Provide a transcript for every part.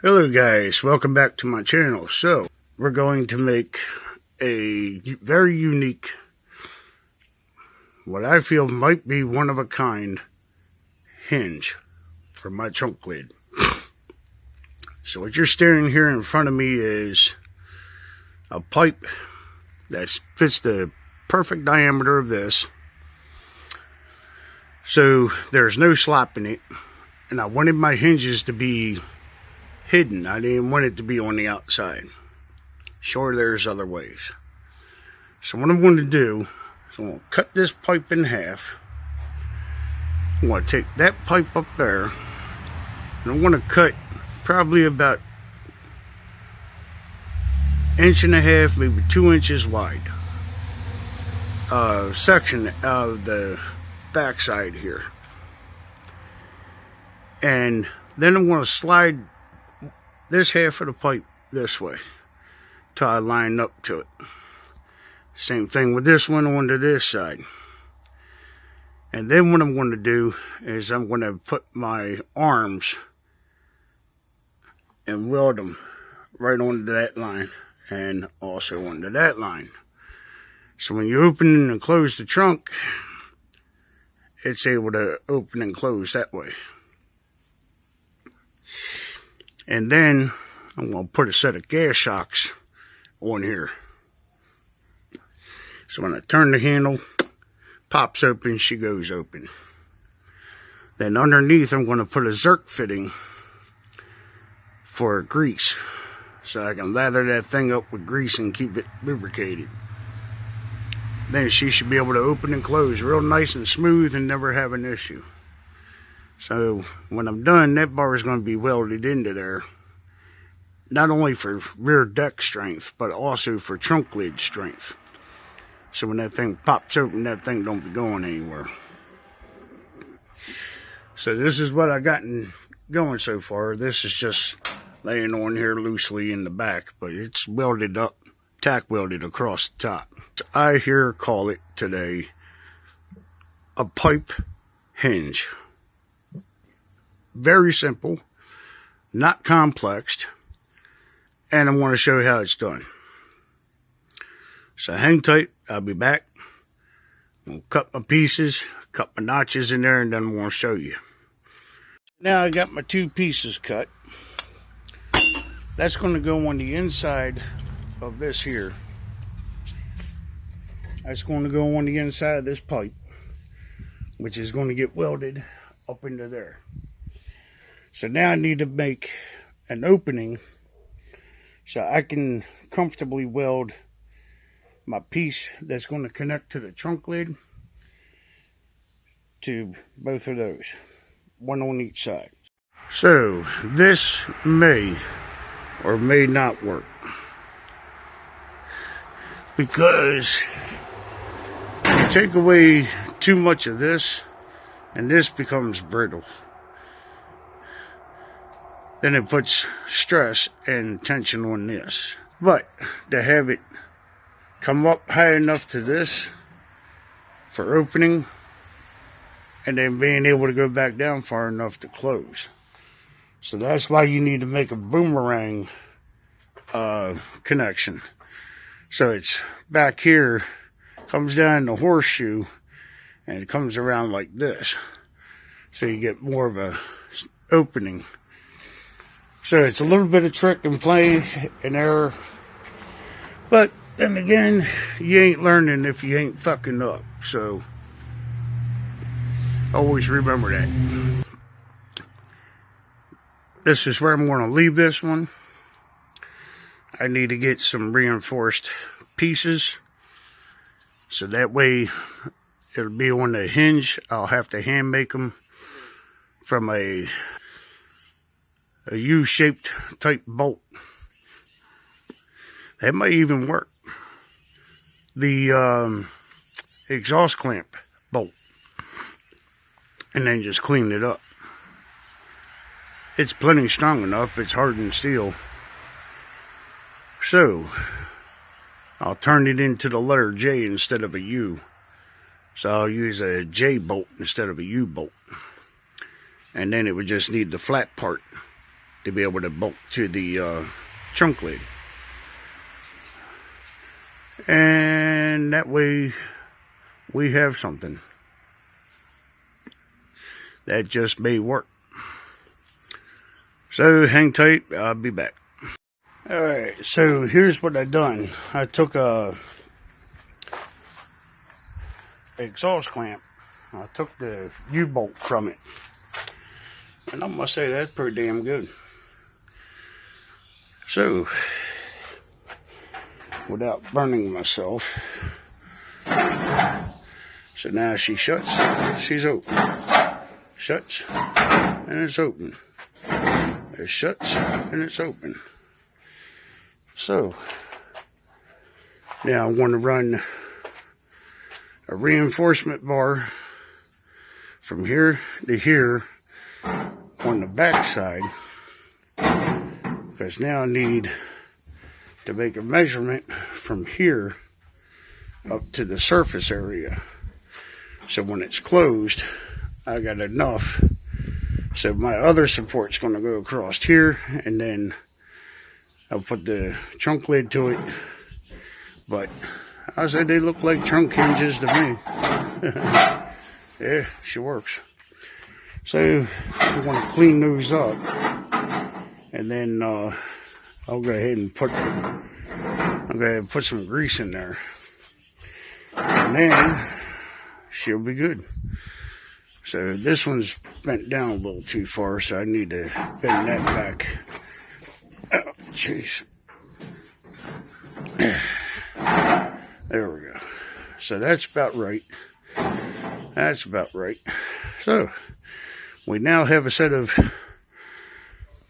Hello guys, welcome back to my channel. So, we're going to make a very unique, what I feel might be one of a kind, hinge for my trunk lid. So what you're staring here in front of me is a pipe that fits the perfect diameter of this. So there's no slop in it, and I wanted my hinges to be hidden. I didn't want it to be on the outside. Sure, there's other ways. So what I'm going to do is I'm going to cut this pipe in half. I'm going to take that pipe up there, and I'm going to cut probably about 1.5 inches, maybe 2 inches wide section of the back side here. And then I'm going to slide this half of the pipe this way till I line up to it. Same thing with this one onto this side. And then what I'm going to do is I'm going to put my arms and weld them right onto that line and also onto that line. So when you open and close the trunk, it's able to open and close that way. And then I'm going to put a set of gas shocks on here. So when I turn the handle, pops open, she goes open. Then underneath I'm going to put a Zerk fitting for grease, so I can lather that thing up with grease and keep it lubricated. Then she should be able to open and close real nice and smooth and never have an issue. So when I'm done, that bar is going to be welded into there, not only for rear deck strength, but also for trunk lid strength. So when that thing pops open, that thing don't be going anywhere. So this is what I gotten going so far. This is just laying on here loosely in the back, but it's welded up, tack welded across the top. I here call it today a pipe hinge. Very simple, not complex, and I'm going to show you how it's done. So hang tight, I'll be back. I'll cut my pieces, cut my notches in there, and then I'm going to show you. Now I got my 2 pieces cut. That's going to go on the inside of this here. That's going to go on the inside of this pipe, which is going to get welded up into there. So now I need to make an opening so I can comfortably weld my piece that's going to connect to the trunk lid to both of those, one on each side. So this may or may not work, because you take away too much of this and this becomes brittle. Then it puts stress and tension on this. But to have it come up high enough to this for opening, and then being able to go back down far enough to close. So that's why you need to make a boomerang connection. So it's back here, comes down the horseshoe, and it comes around like this. So you get more of a opening. So it's a little bit of trick and play and error. But then again, you ain't learning if you ain't fucking up. So always remember that. This is where I'm going to leave this one. I need to get some reinforced pieces, so that way it'll be on the hinge. I'll have to hand make them from a U-shaped type bolt. That might even work. The exhaust clamp bolt, and then just clean it up. It's plenty strong enough. It's hardened steel. So I'll turn it into the letter J instead of a U. So I'll use a J bolt instead of a U bolt. And then it would just need the flat part to be able to bolt to the trunk lid. And that way we have something that just may work. So hang tight, I'll be back. Alright, so here's what I done. I took a exhaust clamp. I took the U-bolt from it. And I must say that's pretty damn good. So, without burning myself. So now she shuts, she's open. Shuts, and it's open. It shuts, and it's open. So, now I want to run a reinforcement bar from here to here on the back side, because now I need to make a measurement from here up to the surface area. So when it's closed, I got enough. So my other support's going to go across here, and then I'll put the trunk lid to it. But I said they look like trunk hinges to me. Yeah, she works. So we want to clean those up, and then I'll go ahead and put some grease in there, and then she'll be good. So this one's bent down a little too far, so I need to bend that back. Oh, jeez. There we go. So that's about right. That's about right. So we now have a set of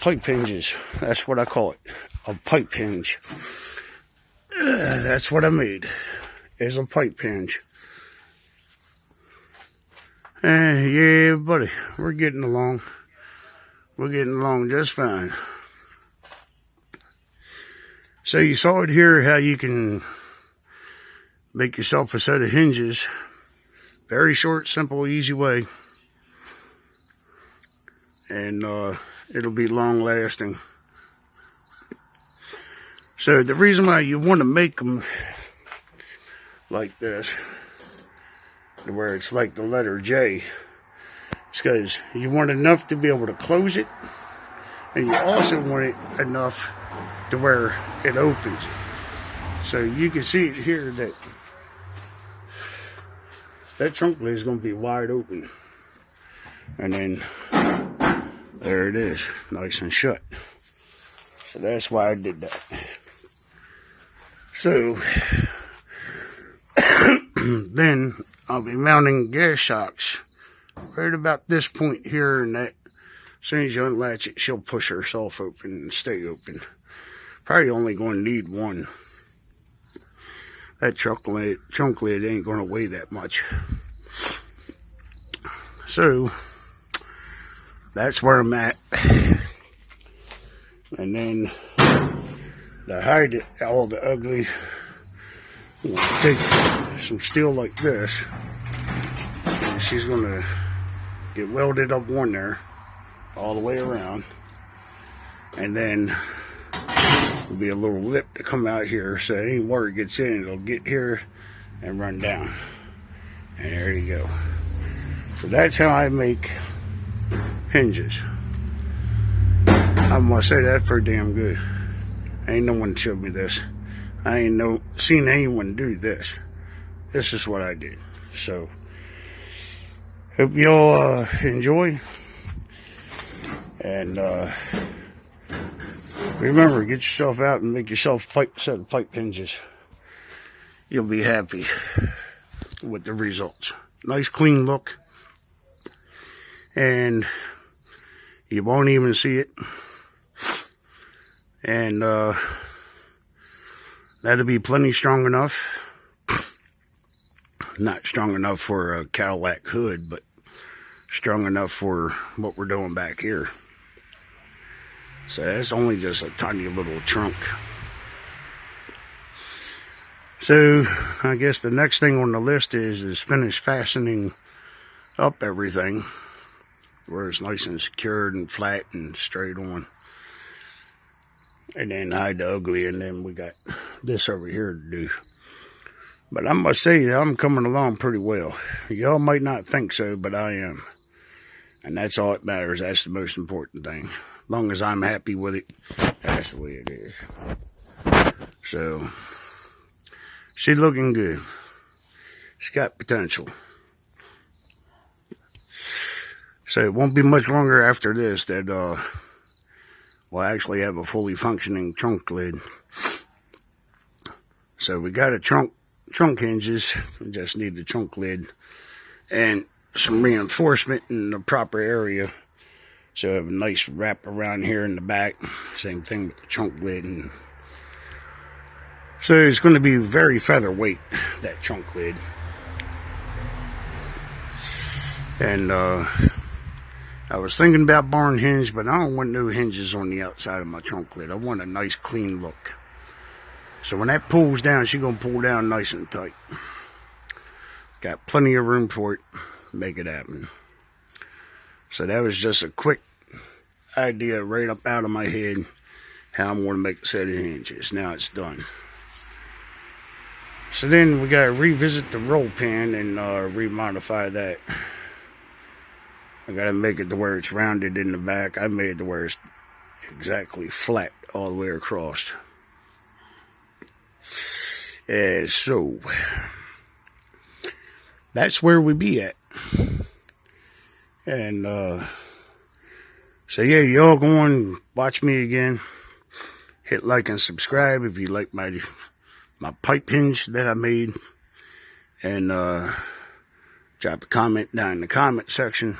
pipe hinges. That's what I call it. A pipe hinge. That's what I made. Is a pipe hinge. Yeah, buddy. We're getting along. We're getting along just fine. So you saw it here, how you can make yourself a set of hinges. Very short, simple, easy way. And it'll be long lasting. So the reason why you want to make them like this, where it's like the letter J, is because you want enough to be able to close it, and you also want it enough to where it opens. So you can see it here that trunk lid is going to be wide open, and then there it is, nice and shut. So that's why I did that. So then I'll be mounting gas shocks right about this point here, and that as soon as you unlatch it, she'll push herself open and stay open. Probably only going to need one. That trunk lid ain't going to weigh that much. So that's where I'm at. And then to hide it, all the ugly, I'm going to take some steel like this, and she's going to get welded up on there all the way around, and then there'll be a little lip to come out here, so any water gets in, it'll get here and run down. And there you go. So that's how I make hinges. I must say that's pretty damn good. Ain't no one showed me this. I ain't seen anyone do this. This is what I did. So hope y'all enjoy. And remember, get yourself out and make yourself a set of pipe hinges. You'll be happy with the results. Nice clean look. And you won't even see it. And that'll be plenty strong enough. Not strong enough for a Cadillac hood, but strong enough for what we're doing back here. So that's only just a tiny little trunk. So I guess the next thing on the list is finish fastening up everything. where it's nice and secured and flat and straight on. And then hide the ugly, and then we got this over here to do. But I must say that I'm coming along pretty well. Y'all might not think so, but I am. And that's all that matters. That's the most important thing. As long as I'm happy with it, that's the way it is. So, she's looking good. She's got potential. So it won't be much longer after this that we'll actually have a fully functioning trunk lid. So we got a trunk hinges. We just need the trunk lid and some reinforcement in the proper area. So I have a nice wrap around here in the back. Same thing with the trunk lid. And so it's going to be very featherweight, that trunk lid. And I was thinking about barn hinge, but I don't want no hinges on the outside of my trunk lid. I want a nice clean look. So when that pulls down, she's going to pull down nice and tight. Got plenty of room for it. Make it happen. So that was just a quick idea right up out of my head how I'm going to make a set of hinges. Now it's done. So then we got to revisit the roll pin and remodify that. I got to make it to where it's rounded in the back. I made it to where it's exactly flat all the way across. So that's where we be at. And so yeah, y'all go on, watch me again. Hit like and subscribe if you like my pipe hinge that I made. And drop a comment down in the comment section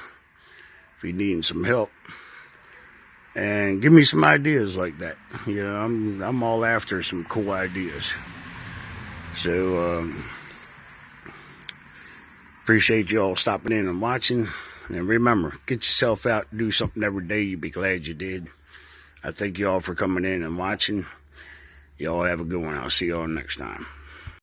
if you're needing some help. And give me some ideas like that. You know, I'm all after some cool ideas. So appreciate you all stopping in and watching. And remember, get yourself out and do something every day. You'll be glad you did. I thank you all for coming in and watching. Y'all have a good one. I'll see y'all next time.